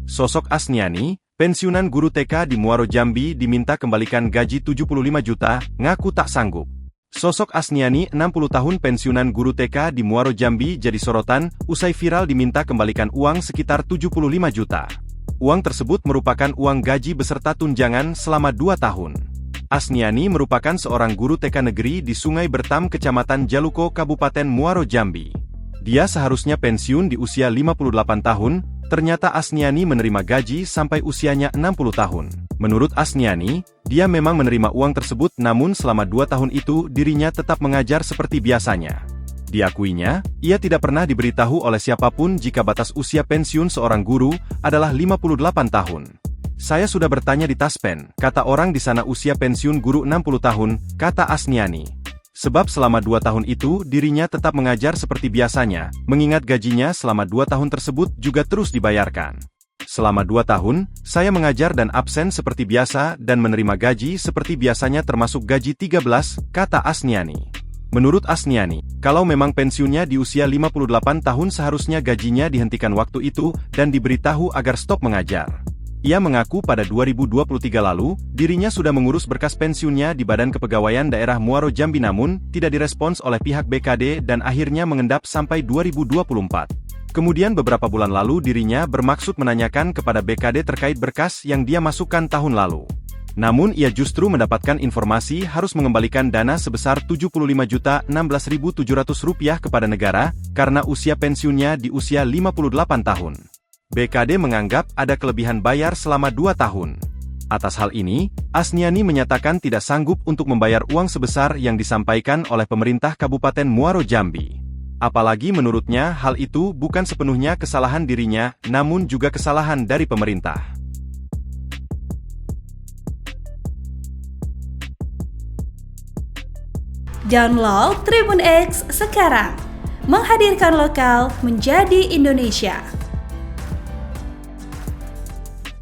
Sosok Asniani, pensiunan guru TK di Muaro Jambi diminta kembalikan gaji 75 juta, ngaku tak sanggup. Sosok Asniani, 60 tahun pensiunan guru TK di Muaro Jambi jadi sorotan, usai viral diminta kembalikan uang sekitar 75 juta. Uang tersebut merupakan uang gaji beserta tunjangan selama 2 tahun. Asniani merupakan seorang guru TK negeri di Sungai Bertam, Kecamatan Jaluko, Kabupaten Muaro Jambi. Dia seharusnya pensiun di usia 58 tahun, ternyata Asniani menerima gaji sampai usianya 60 tahun. Menurut Asniani, dia memang menerima uang tersebut, namun selama 2 tahun itu dirinya tetap mengajar seperti biasanya. Diakuinya, ia tidak pernah diberitahu oleh siapapun jika batas usia pensiun seorang guru adalah 58 tahun. Saya sudah bertanya di Taspen, kata orang di sana usia pensiun guru 60 tahun, kata Asniani. Sebab selama 2 tahun itu dirinya tetap mengajar seperti biasanya, mengingat gajinya selama 2 tahun tersebut juga terus dibayarkan. Selama 2 tahun, saya mengajar dan absen seperti biasa dan menerima gaji seperti biasanya termasuk gaji 13, kata Asniani. Menurut Asniani, kalau memang pensiunnya di usia 58 tahun seharusnya gajinya dihentikan waktu itu dan diberitahu agar stop mengajar. Ia mengaku pada 2023 lalu, dirinya sudah mengurus berkas pensiunnya di Badan Kepegawaian Daerah Muaro Jambi namun tidak direspons oleh pihak BKD dan akhirnya mengendap sampai 2024. Kemudian beberapa bulan lalu dirinya bermaksud menanyakan kepada BKD terkait berkas yang dia masukkan tahun lalu. Namun ia justru mendapatkan informasi harus mengembalikan dana sebesar Rp75.016.700 kepada negara, karena usia pensiunnya di usia 58 tahun. BKD menganggap ada kelebihan bayar selama 2 tahun. Atas hal ini, Asniani menyatakan tidak sanggup untuk membayar uang sebesar yang disampaikan oleh pemerintah Kabupaten Muaro Jambi. Apalagi menurutnya hal itu bukan sepenuhnya kesalahan dirinya, namun juga kesalahan dari pemerintah. Download Tribun X sekarang, menghadirkan lokal menjadi Indonesia.